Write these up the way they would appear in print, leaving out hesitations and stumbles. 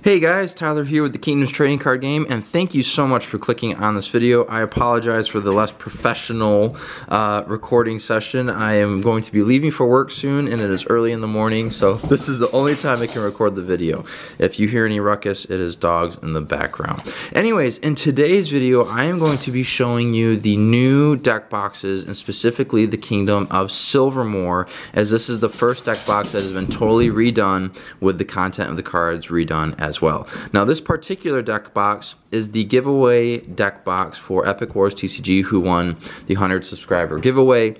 Hey guys, Tyler here with the Kingdoms Trading Card Game, and thank you so much for clicking on this video. I apologize for the less professional recording session. I am going to be leaving for work soon, and it is early in the morning, so this is the only time I can record the video. If you hear any ruckus, it is dogs in the background. Anyways, in today's video, I am going to be showing you the new deck boxes, and specifically the Kingdom of Silvermoor, as this is the first deck box that has been totally redone with the content of the cards redone as well. Now this particular deck box is the giveaway deck box for Epic Wars TCG, who won the 100 subscriber giveaway.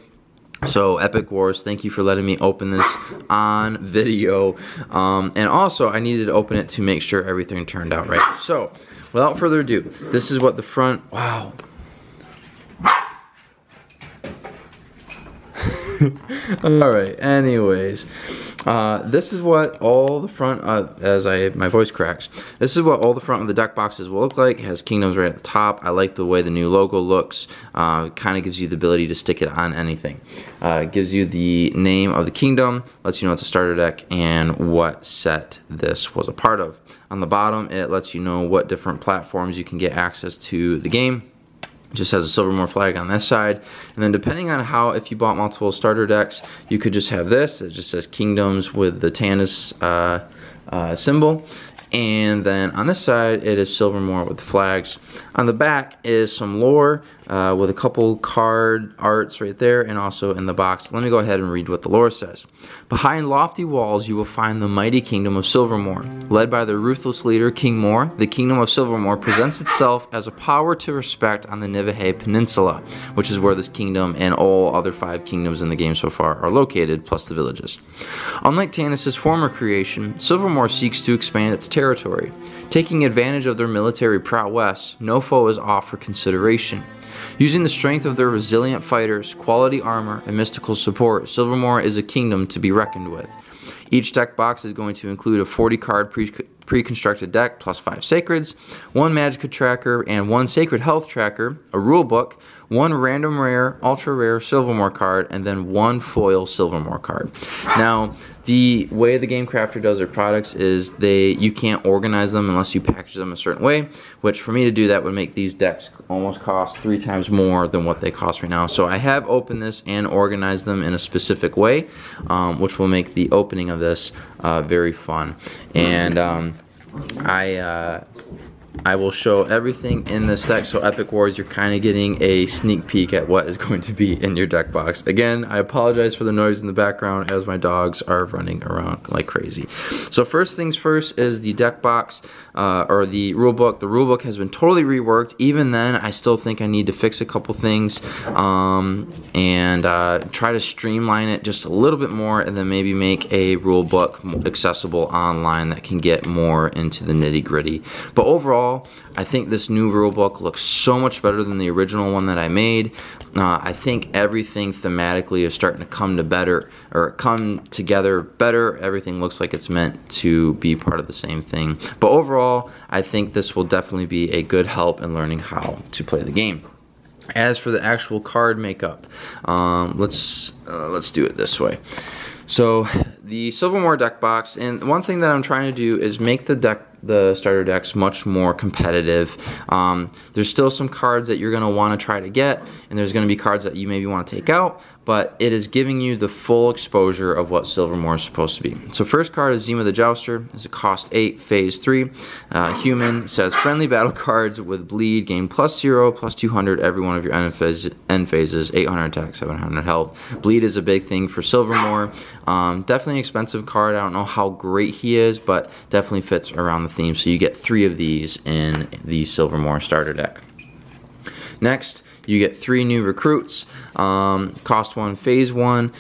So Epic Wars, thank you for letting me open this on video, and also I needed to open it to make sure everything turned out right. So without further ado, this is what the front, wow. Alright, anyways, this is what all the front, my voice cracks, this is what all the front of the deck boxes will look like. It has Kingdoms right at the top. I like the way the new logo looks. Kind of gives you the ability to stick it on anything. It gives you the name of the kingdom, lets you know it's a starter deck, and what set this was a part of. On the bottom, it lets you know what different platforms you can get access to the game. Just has a Silvermoor flag on this side, and then depending on if you bought multiple starter decks, you could just have this. It just says Kingdoms with the Tanis symbol, and then on this side it is Silvermoor with the flags. On the back is some lore with a couple card arts right there, and also in the box. Let me go ahead and read what the lore says. Behind lofty walls you will find the mighty Kingdom of Silvermoor. Led by the ruthless leader King Mor, the Kingdom of Silvermoor presents itself as a power to respect on the Nivahé Peninsula, which is where this kingdom and all other 5 kingdoms in the game so far are located, plus the villages. Unlike Tanis' former creation, Silvermoor seeks to expand its territory. Taking advantage of their military prowess, no foe is off for consideration. Using the strength of their resilient fighters, quality armor, and mystical support, Silvermoor is a kingdom to be reckoned with. Each deck box is going to include a 40-card pre-constructed deck plus 5 sacreds, 1 Magicka tracker, and 1 sacred health tracker, a rule book, 1 random rare, ultra rare Silvermoor card, and then 1 foil Silvermoor card. Now, the way the Game Crafter does their products is you can't organize them unless you package them a certain way, which for me to do that would make these decks almost cost 3 times more than what they cost right now. So I have opened this and organized them in a specific way, which will make the opening of this very fun. And I will show everything in this deck, so Epic Wars, you're kind of getting a sneak peek at what is going to be in your deck box. Again, I apologize for the noise in the background as my dogs are running around like crazy. So first things first is the deck box, or the rule book. The rule book has been totally reworked. Even then, I still think I need to fix a couple things, and try to streamline it just a little bit more, and then maybe make a rule book accessible online that can get more into the nitty-gritty. But overall, I think this new rulebook looks so much better than the original one that I made. I think everything thematically is starting to come together better. Everything looks like it's meant to be part of the same thing. But overall, I think this will definitely be a good help in learning how to play the game. As for the actual card makeup, let's do it this way. So the Silvermoor deck box, and one thing that I'm trying to do is make the starter decks much more competitive. There's still some cards that you're going to want to try to get, and there's going to be cards that you maybe want to take out, but it is giving you the full exposure of what Silvermoor is supposed to be. So first card is Zima the Jouster. It's a cost 8, phase 3. Human, says friendly battle cards with bleed gain +0, +200 every one of your end phases, 800 attack, 700 health. Bleed is a big thing for Silvermoor. Definitely an expensive card. I don't know how great he is, but definitely fits around the theme. So you get 3 of these in the Silvermoor starter deck. Next, you get 3 new recruits. Cost 1, phase 1,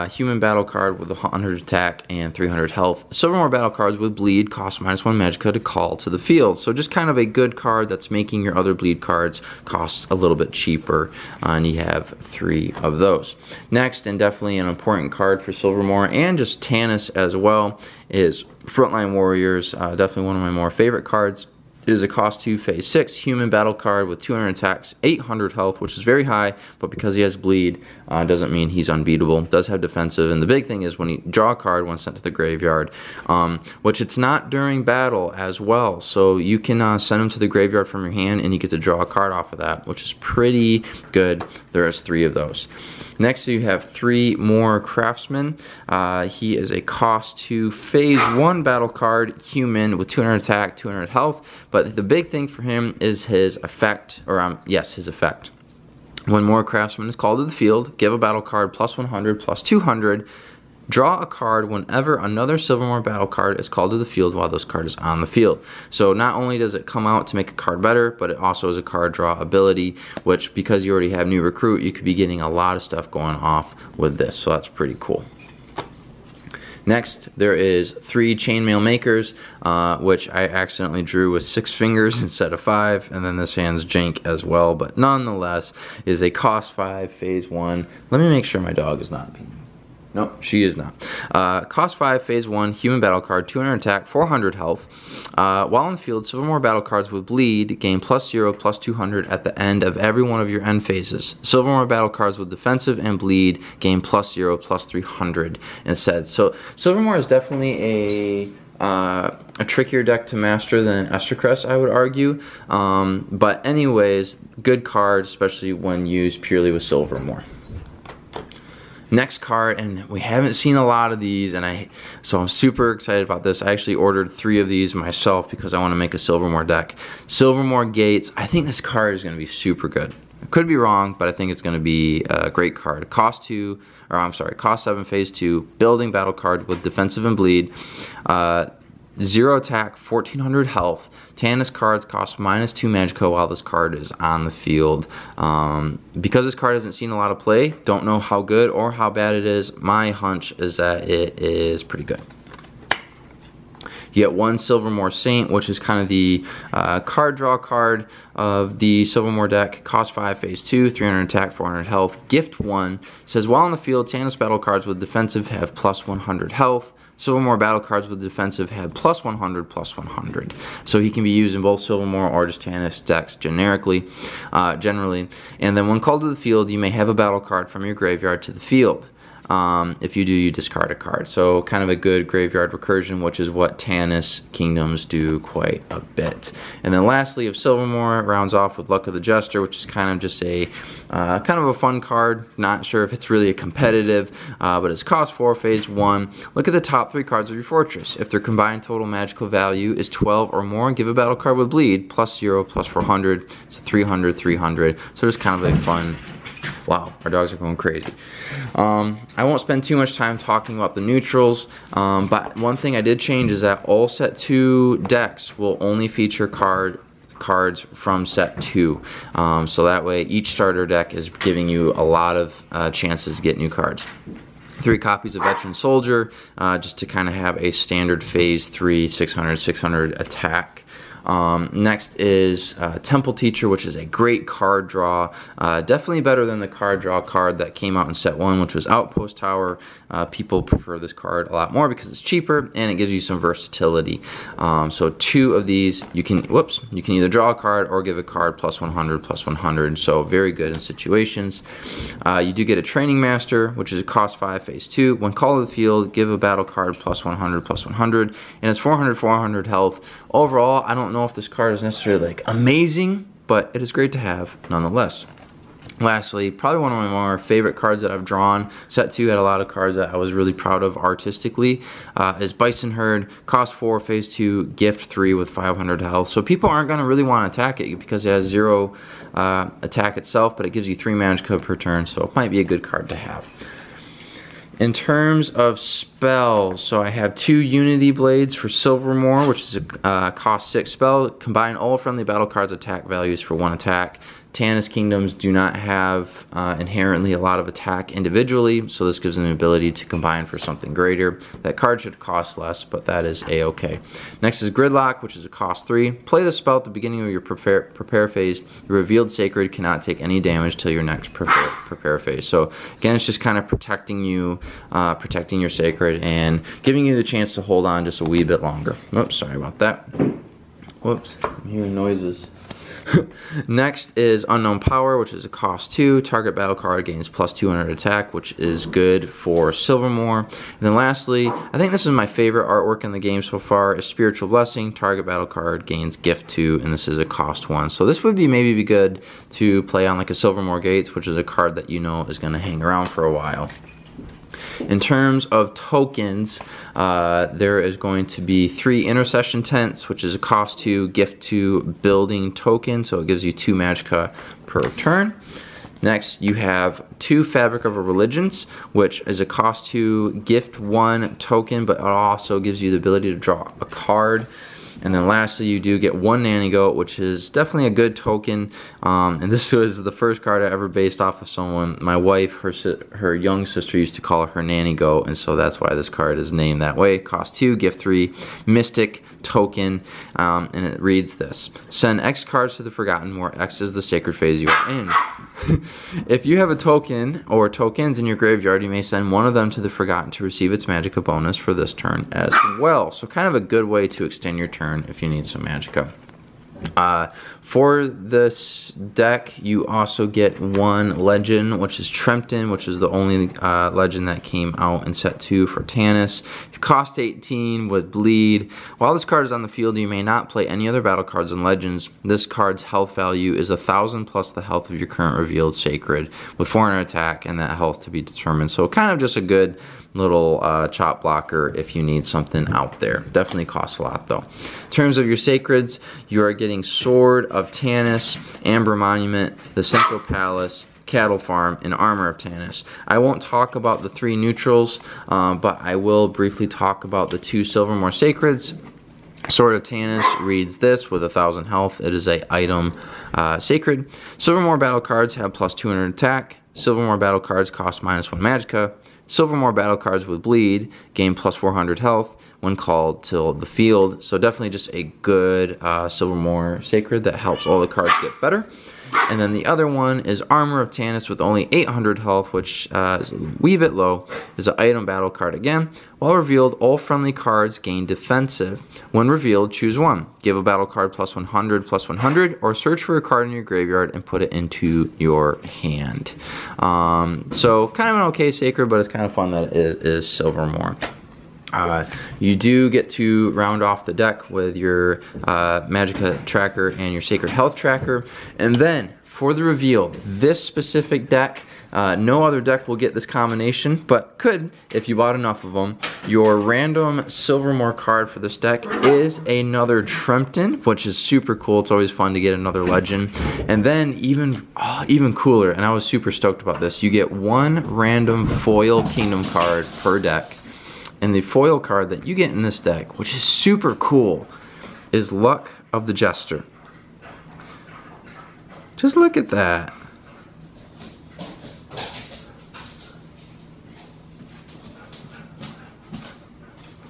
human battle card with 100 attack and 300 health. Silvermoor battle cards with bleed cost -1 Magicka to call to the field. So just kind of a good card that's making your other bleed cards cost a little bit cheaper, and you have 3 of those. Next, and definitely an important card for Silvermoor and just Tanis as well, is Frontline Warriors. Definitely one of my more favorite cards. It is a cost 2 phase 6 human battle card with 200 attacks, 800 health, which is very high, but because he has bleed, doesn't mean he's unbeatable. Does have defensive, and the big thing is when you draw a card when sent to the graveyard, which it's not during battle as well, so you can send him to the graveyard from your hand and you get to draw a card off of that, which is pretty good. There's 3 of those. Next you have 3 more Craftsman. He is a cost 2 phase 1 battle card, human with 200 attack, 200 health, but the big thing for him is his effect, or yes, his effect. When more Craftsman is called to the field, give a battle card plus 100, plus 200, draw a card whenever another Silvermoor battle card is called to the field while this card is on the field. So not only does it come out to make a card better, but it also is a card draw ability, which because you already have new recruit, you could be getting a lot of stuff going off with this. So that's pretty cool. Next, there is 3 Chainmail Makers, which I accidentally drew with 6 fingers instead of 5, and then this hand's jank as well, but nonetheless is a cost 5 phase 1. Let me make sure my dog is not peeing. Nope, she is not. Cost 5, phase 1, human battle card, 200 attack, 400 health. While in the field, Silvermoor battle cards with bleed gain +0, +200 at the end of every one of your end phases. Silvermoor battle cards with defensive and bleed gain +0, +300 instead. So Silvermoor is definitely a trickier deck to master than Estercrest, I would argue. But anyways, good card, especially when used purely with Silvermoor. Next card, and we haven't seen a lot of these, and so I'm super excited about this. I actually ordered 3 of these myself because I want to make a Silvermoor deck. Silvermoor Gates. I think this card is going to be super good. I could be wrong, but I think it's going to be a great card. Cost 7, phase 2, building battle card with defensive and bleed. 0 attack, 1400 health. Tannis cards cost -2 Magicka while this card is on the field. Because this card hasn't seen a lot of play, don't know how good or how bad it is. My hunch is that it is pretty good. You get 1 Silvermoor Saint, which is kind of the card draw card of the Silvermoor deck. Cost 5, phase 2, 300 attack, 400 health. Gift 1. Says, while on the field, Tannis battle cards with defensive have +100 health. Silvermoor battle cards with defensive have +100, +100. So he can be used in both Silvermoor or just Tannis decks generally. And then when called to the field, you may have a battle card from your graveyard to the field. If you do, you discard a card. So kind of a good graveyard recursion, which is what Tannis Kingdoms do quite a bit. And then lastly, of Silvermoor, rounds off with Luck of the Jester, which is kind of just a kind of a fun card. Not sure if it's really a competitive, but it's cost 4, phase 1. Look at the top 3 cards of your fortress. If their combined total magical value is 12 or more, give a battle card with bleed, +0, +400. It's a 300, 300. So it's kind of a fun. Wow, our dogs are going crazy. I won't spend too much time talking about the neutrals, but one thing I did change is that all set 2 decks will only feature cards from set 2. So that way each starter deck is giving you a lot of chances to get new cards. 3 copies of Veteran Soldier, just to kind of have a standard phase 3 600 attack. Next is Temple Teacher, which is a great card draw. Definitely better than the card draw card that came out in set 1, which was Outpost Tower. People prefer this card a lot more because it's cheaper and it gives you some versatility. So 2 of these, you can either draw a card or give a card +100, +100. So very good in situations. You do get a Training Master, which is a cost 5, phase 2. When called to the field, give a battle card +100, +100, and it's 400, 400 health. Overall, I don't know if this card is necessarily like amazing, but it is great to have nonetheless. Lastly, probably one of my more favorite cards that I've drawn. Set 2 had a lot of cards that I was really proud of artistically. Is Bison Herd, cost 4, phase 2, gift 3 with 500 health. So people aren't going to really want to attack it because it has 0 attack itself, but it gives you 3 Magicka per turn, so it might be a good card to have. In terms of spells, so I have 2 Unity Blades for Silvermoor, which is a cost 6 spell. Combine all friendly battle cards' attack values for 1 attack. Tannis Kingdoms do not have inherently a lot of attack individually, so this gives them the ability to combine for something greater. That card should cost less, but that is a-okay. Next is Gridlock, which is a cost 3. Play the spell at the beginning of your prepare phase. Your revealed sacred cannot take any damage till your next prepare phase. So again, it's just kind of protecting you, protecting your sacred, and giving you the chance to hold on just a wee bit longer. Oops, sorry about that. Whoops, I'm hearing noises. Next is Unknown Power, which is a cost 2. Target battle card gains plus 200 attack, which is good for Silvermoor. And then lastly, I think this is my favorite artwork in the game so far, is Spiritual Blessing. Target battle card gains gift 2, and this is a cost 1. So this would be maybe be good to play on like a Silvermoor Gates, which is a card that you know is going to hang around for a while. In terms of tokens, there is going to be 3 Intercession Tents, which is a cost 2, gift 2 building token, so it gives you 2 magicka per turn. Next, you have 2 Fabric of Religions, which is a cost 2, gift 1 token, but it also gives you the ability to draw a card. And then lastly, you do get 1 Nanny Goat, which is definitely a good token. And this was the first card I ever based off of someone. My wife, her young sister used to call her Nanny Goat, and so that's why this card is named that way. Cost 2, gift 3, Mystic token, and it reads this: send X cards to the Forgotten, where X is the sacred phase you are in. If you have a token or tokens in your graveyard, you may send one of them to the Forgotten to receive its magicka bonus for this turn as well. So kind of a good way to extend your turn if you need some magicka. For this deck, you also get 1 legend, which is Trempton, which is the only legend that came out in set 2 for Tanis. It costs 18 with bleed. While this card is on the field, you may not play any other battle cards and legends. This card's health value is 1,000 plus the health of your current revealed sacred, with 400 attack and that health to be determined. So kind of just a good little chop blocker if you need something out there. Definitely costs a lot though. In terms of your sacreds, you are getting Sword of Tanis, Amber Monument, the Central Palace, Cattle Farm, and Armor of Tanis. I won't talk about the 3 neutrals, but I will briefly talk about the 2 Silvermoor sacreds. Sword of Tanis reads this with 1,000 health. It is a item sacred. Silvermoor battle cards have plus 200 attack. Silvermoor battle cards cost -1 magicka. Silvermoor battle cards with bleed gain plus 400 health when called till the field. So definitely just a good Silvermoor sacred that helps all the cards get better. And then the other one is Armor of Tanis with only 800 health, which is a wee bit low. Is an item battle card again. While revealed, all friendly cards gain defensive. When revealed, choose one. Give a battle card plus 100, or search for a card in your graveyard and put it into your hand. So kind of an okay sacred, but it's kind of fun that it is Silvermoor. You do get to round off the deck with your magicka tracker and your sacred health tracker. And then for the reveal, this specific deck, no other deck will get this combination, but could if you bought enough of them. Your random Silvermoor card for this deck is another Trempton, which is super cool. It's always fun to get another legend. And then even cooler, and I was super stoked about this, you get 1 random foil kingdom card per deck. And the foil card that you get in this deck, which is super cool, is Luck of the Jester. Just look at that.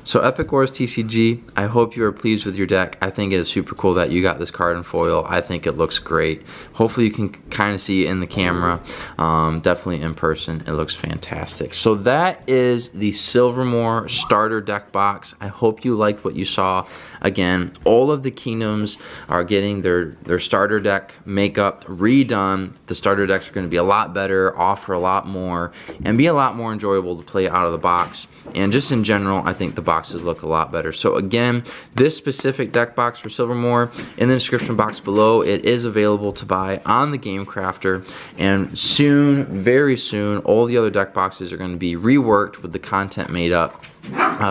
So Epic Wars TCG, I hope you are pleased with your deck. I think it is super cool that you got this card in foil. I think it looks great. Hopefully you can kind of see it in the camera. Definitely in person, it looks fantastic. So that is the Silvermoor starter deck box. I hope you liked what you saw. Again, all of the kingdoms are getting their starter deck makeup redone. The starter decks are going to be a lot better, offer a lot more, and be a lot more enjoyable to play out of the box. And just in general, I think the boxes look a lot better. So again, this specific deck box for Silvermoor, in the description box below, it is available to buy on the Game Crafter. And soon, very soon, all the other deck boxes are going to be reworked with the content made up.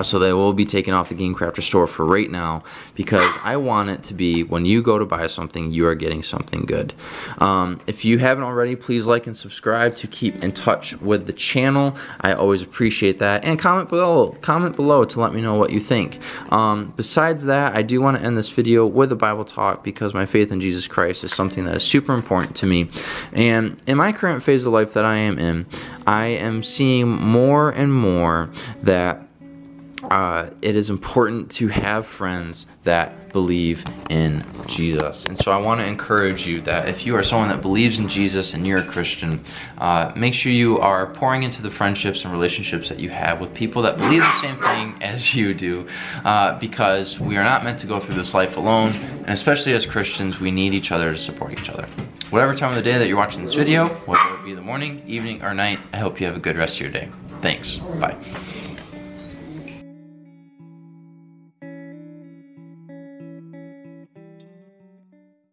So they will be taken off the Game Crafter store for right now, because I want it to be when you go to buy something, you are getting something good. If you haven't already, please like and subscribe to keep in touch with the channel. I always appreciate that. And comment below to let me know what you think. Besides that, I do want to end this video with a Bible talk, because my faith in Jesus Christ is something that is super important to me. And in my current phase of life that I am in, I am seeing more and more that it is important to have friends that believe in Jesus. And so I want to encourage you that if you are someone that believes in Jesus and you're a Christian, make sure you are pouring into the friendships and relationships that you have with people that believe the same thing as you do, because we are not meant to go through this life alone, and especially as Christians, we need each other to support each other. Whatever time of the day that you're watching this video, whether it be the morning, evening, or night, I hope you have a good rest of your day. Thanks. Bye.